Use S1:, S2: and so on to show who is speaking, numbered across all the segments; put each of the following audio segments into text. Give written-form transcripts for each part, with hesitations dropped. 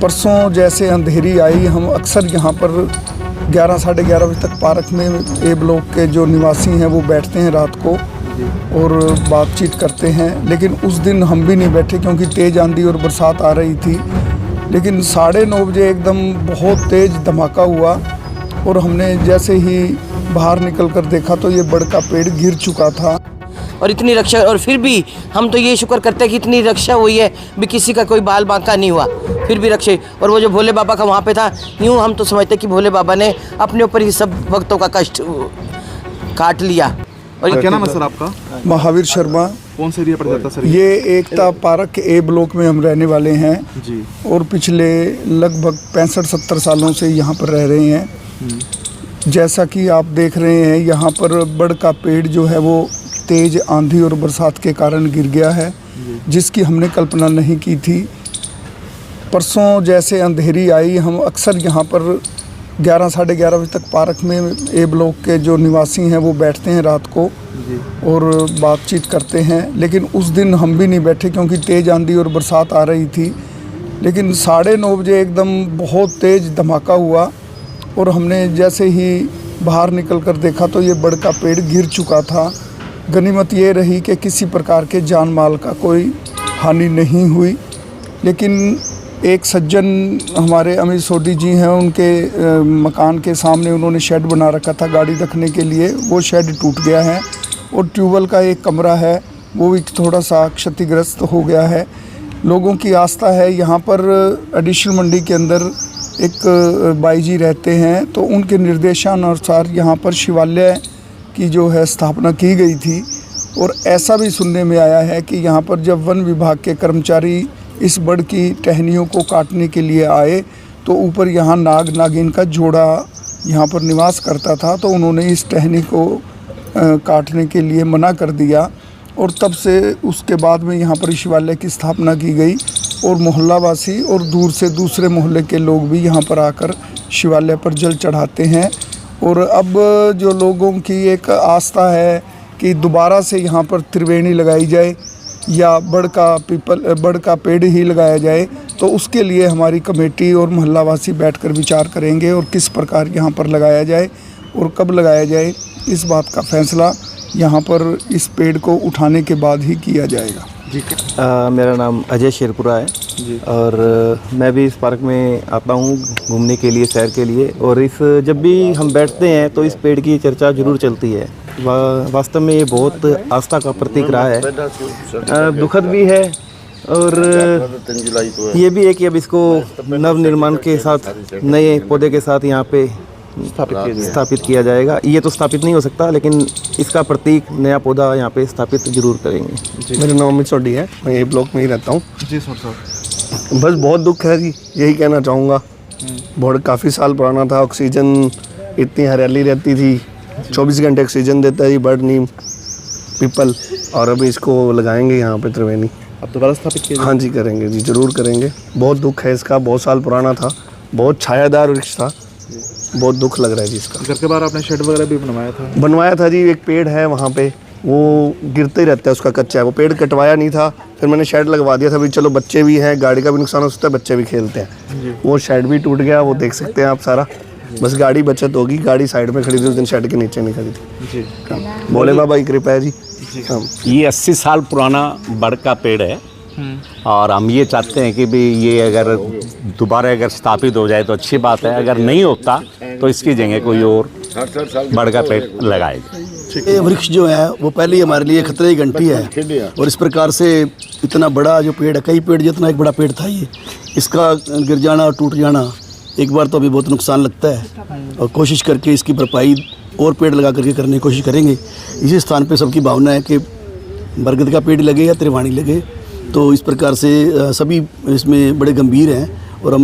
S1: परसों जैसे अंधेरी आई, हम अक्सर यहाँ पर 11 साढ़े 11 बजे तक पार्क में ए ब्लॉक के जो निवासी हैं वो बैठते हैं रात को और बातचीत करते हैं। लेकिन उस दिन हम भी नहीं बैठे क्योंकि तेज़ आंधी और बरसात आ रही थी। लेकिन 9:30 बजे एकदम बहुत तेज़ धमाका हुआ और हमने जैसे ही बाहर निकल कर देखा तो ये बड़ का पेड़ गिर चुका था।
S2: और इतनी रक्षा, और फिर भी हम तो ये शुक्र करते हैं कि इतनी रक्षा हुई है भी, किसी का कोई बाल बांका नहीं हुआ, फिर भी रक्षे। और वो जो भोले बाबा का वहाँ पे था, यूँ हम तो समझते कि भोले बाबा ने अपने ऊपर ही सब भक्तों का कष्ट काट लिया।
S3: और क्या नाम है सर आपका?
S1: महावीर शर्मा।
S3: कौन सा एरिया पड़ जाता सर?
S1: ये एकता पार्क के ए ब्लॉक में हम रहने वाले हैं
S3: जी।
S1: और पिछले लगभग 65-70 सालों से यहाँ पर रह रहे हैं। जैसा कि आप देख रहे हैं, यहाँ पर बड़ का पेड़ जो है वो तेज़ आंधी और बरसात के कारण गिर गया है, जिसकी हमने कल्पना नहीं की थी। परसों जैसे अंधेरी आई, हम अक्सर यहाँ पर 11 साढ़े 11 बजे तक पार्क में ए ब्लॉक के जो निवासी हैं वो बैठते हैं रात को और बातचीत करते हैं। लेकिन उस दिन हम भी नहीं बैठे क्योंकि तेज़ आंधी और बरसात आ रही थी। लेकिन 9:30 बजे एकदम बहुत तेज़ धमाका हुआ और हमने जैसे ही बाहर निकल कर देखा तो ये बड़ का पेड़ गिर चुका था। गनीमत ये रही कि किसी प्रकार के जान माल का कोई हानि नहीं हुई। लेकिन एक सज्जन हमारे अमित सोडी जी हैं, उनके मकान के सामने उन्होंने शेड बना रखा था गाड़ी रखने के लिए, वो शेड टूट गया है और ट्यूबवेल का एक कमरा है वो भी थोड़ा सा क्षतिग्रस्त हो गया है। लोगों की आस्था है यहाँ पर एडिशनल मंडी के अंदर एक बाई जी रहते हैं, तो उनके निर्देशानुसार यहाँ पर शिवालय की जो है स्थापना की गई थी। और ऐसा भी सुनने में आया है कि यहाँ पर जब वन विभाग के कर्मचारी इस बड़ की टहनियों को काटने के लिए आए तो ऊपर यहाँ नाग नागिन का जोड़ा यहाँ पर निवास करता था, तो उन्होंने इस टहनी को काटने के लिए मना कर दिया और तब से उसके बाद में यहाँ पर शिवालय की स्थापना की गई और मोहल्लावासी और दूर से दूसरे मोहल्ले के लोग भी यहाँ पर आकर शिवालय पर जल चढ़ाते हैं। और अब जो लोगों की एक आस्था है कि दोबारा से यहाँ पर त्रिवेणी लगाई जाए या बड़ का पेड़ ही लगाया जाए, तो उसके लिए हमारी कमेटी और मोहल्लावासी बैठकर विचार करेंगे और किस प्रकार यहाँ पर लगाया जाए और कब लगाया जाए, इस बात का फैसला यहाँ पर इस पेड़ को उठाने के बाद ही किया जाएगा।
S3: जी।
S4: मेरा नाम अजय शेरपुरा है
S3: जी।
S4: और मैं भी इस पार्क में आता हूँ घूमने के लिए, सैर के लिए। और जब भी हम बैठते हैं तो इस पेड़ की चर्चा जरूर चलती है। वास्तव में ये बहुत आस्था का प्रतीक रहा है, दुखद भी है और ये भी है कि अब इसको नव निर्माण के साथ, नए पौधे के साथ यहाँ पे स्थापित किया जाएगा। ये तो स्थापित नहीं हो सकता, लेकिन इसका प्रतीक नया पौधा यहाँ पे स्थापित जरूर करेंगे।
S5: मेरा नाम अमित सोडी है, मैं ये ब्लॉक में ही रहता हूँ।
S3: जी सर।
S5: बस बहुत दुख है जी, यही कहना चाहूँगा। बहुत काफ़ी साल पुराना था, ऑक्सीजन इतनी हरियाली रहती थी, 24 घंटे ऑक्सीजन देता है जी बड़, नीम, पीपल। और अभी इसको लगाएंगे यहाँ पे त्रिवेणी।
S3: अब दोबारा स्थापित किया?
S5: हाँ जी करेंगे जी, ज़रूर करेंगे। बहुत दुख है इसका, बहुत साल पुराना था, बहुत छायादार वृक्ष था, बहुत दुख लग रहा है जी इसका।
S3: घर के बाहर आपने शेड वगैरह भी
S5: बनवाया था जी। एक पेड़ है वहाँ पे, वो गिरते ही रहता है, उसका कच्चा है, वो पेड़ कटवाया नहीं था, फिर मैंने शेड लगवा दिया था भी चलो बच्चे भी हैं, गाड़ी का भी नुकसान हो सकता है, बच्चे भी खेलते हैं। वो शेड भी टूट गया, वो देख सकते हैं आप सारा। बस गाड़ी बचत होगी, गाड़ी साइड में खड़ी थी उस दिन, शेड के नीचे नहीं खड़ी थी जी। भोले बाबा की कृपा है जी।
S6: ये 80 साल पुराना बड़ का पेड़ है और हम ये चाहते हैं कि भी ये अगर दोबारा अगर स्थापित हो जाए तो अच्छी बात है, अगर नहीं होता तो इसकी जगह कोई और बड़ का पेड़ लगाएगा।
S7: ये वृक्ष जो है वो पहले ही हमारे लिए खतरे की घंटी है और इस प्रकार से इतना बड़ा जो पेड़ है, कई पेड़ जितना एक बड़ा पेड़ था ये, इसका गिर जाना और टूट जाना एक बार तो अभी बहुत नुकसान लगता है और कोशिश करके इसकी भरपाई और पेड़ लगा करके करने की कोशिश करेंगे। इसी स्थान पे सबकी भावना है कि बरगद का पेड़ लगे या त्रिवाणी लगे, तो इस प्रकार से सभी इसमें बड़े गंभीर हैं। और हम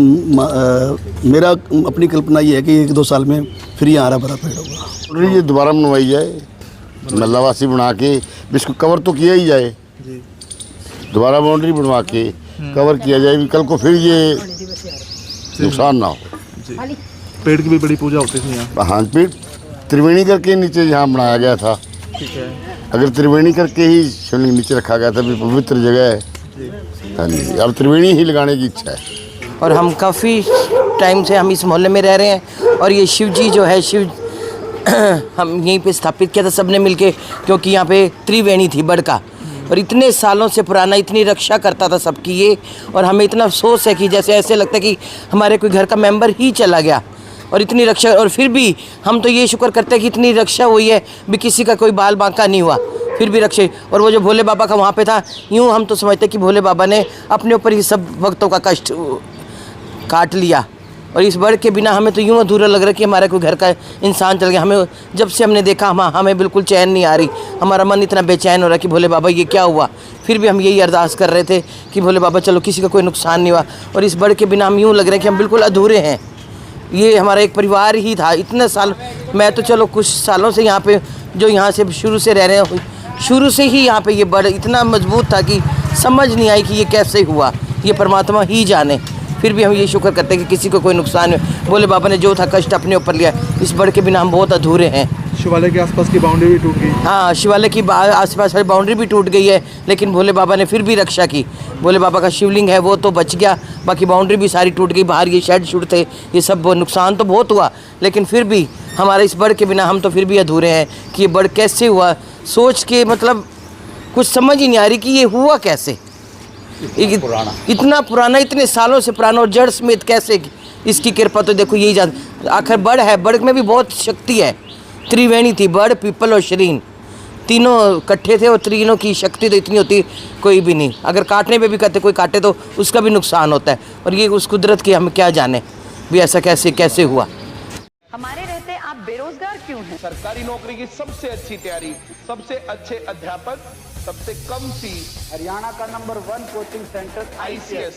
S7: मेरा अपनी कल्पना ये है कि 1-2 साल में फिर ये हरा भरा पेड़ होगा।
S8: ये दोबारा बनवाई जाए, मल्लावासी बना के इसको कवर तो किया ही जाए, दोबारा बाउंड्री बनवा के कवर किया जाए, कल को फिर ये नुकसान ना हो।
S3: पेड़ की भी बड़ी पूजा होती थी यहाँ।
S8: हाँ, पेड़ त्रिवेणी करके नीचे यहाँ बनाया गया था।
S3: ठीक है।
S8: अगर त्रिवेणी करके ही शिवलिंग नीचे रखा गया था, भी पवित्र जगह है। हाँ जी, अब त्रिवेणी ही लगाने की इच्छा है।
S2: और हम काफ़ी टाइम से हम इस मोहल्ले में रह रहे हैं। और ये शिव जी जो है शिव हम यहीं पे स्थापित किया था सबने मिलके, क्योंकि यहाँ पे त्रिवेणी थी बड़का, और इतने सालों से पुराना, इतनी रक्षा करता था सबकी ये। और हमें इतना अफसोस है कि जैसे ऐसे लगता है कि हमारे कोई घर का मेंबर ही चला गया, और इतनी रक्षा। और फिर भी हम तो ये शुक्र करते हैं कि इतनी रक्षा हुई है भी किसी का कोई बाल बांका नहीं हुआ, फिर भी रक्षे। और वो जो भोले बाबा का वहाँ पे था, यूँ हम तो समझते कि भोले बाबा ने अपने ऊपर ही सब भक्तों का कष्ट काट लिया। और इस बढ़ के बिना हमें तो यूँ अधूरा लग रहा है कि हमारा कोई घर का इंसान चल गया। हमें जब से हमने देखा हमें बिल्कुल चैन नहीं आ रही, हमारा मन इतना बेचैन हो रहा है कि भोले बाबा ये क्या हुआ। फिर भी हम यही अरदास कर रहे थे कि भोले बाबा चलो किसी का कोई नुकसान नहीं हुआ। और इस बढ़ के बिना हम यूँ लग रहे हैं कि हम बिल्कुल अधूरे हैं। ये हमारा एक परिवार ही था इतने साल। मैं तो चलो कुछ सालों से यहाँ पे, जो यहाँ से शुरू से रह रहे हैं, शुरू से ही यहाँ पे ये बढ़ इतना मजबूत था कि समझ नहीं आई कि ये कैसे हुआ, ये परमात्मा ही जाने। फिर भी हम ये शुक्र करते हैं कि किसी को कोई नुकसान नहीं। भोले बाबा ने जो था कष्ट अपने ऊपर लिया। इस बढ़ के बिना हम बहुत अधूरे हैं।
S3: शिवालय के आसपास की बाउंड्री भी टूट गई।
S2: हाँ, शिवालय की आसपास वाली बाउंड्री भी टूट गई है, लेकिन भोले बाबा ने फिर भी रक्षा की। भोले बाबा का शिवलिंग है वो तो बच गया, बाकी बाउंड्री भी सारी टूट गई। बाहर ये शेड शुड थे, ये सब नुकसान तो बहुत हुआ, लेकिन फिर भी हमारे इस बढ़ के बिना हम तो फिर भी अधूरे हैं कि ये बढ़ कैसे हुआ। सोच के मतलब कुछ समझ ही नहीं आ रही कि ये हुआ कैसे। इतना पुराना, इतने सालों से पुराना, और जड़ समेत कैसे इसकी कृपा। तो देखो यही जान, आखिर बढ़ है, बढ़ में भी बहुत शक्ति है। त्रिवेणी थी, बढ़, पीपल और शरीन, तीनों इकट्ठे थे, और तीनों की शक्ति तो इतनी होती कोई भी नहीं। अगर काटने पे भी कहते कोई काटे तो उसका भी नुकसान होता है। और ये उस कुदरत की हम क्या जाने भी ऐसा कैसे हुआ।
S9: हमारे रहते आप बेरोजगार क्यों हैं?
S10: सरकारी नौकरी की सबसे अच्छी तैयारी, सबसे अच्छे अध्यापक, सबसे कम फीस,
S11: हरियाणा का नंबर 1 कोचिंग सेंटर
S10: ICS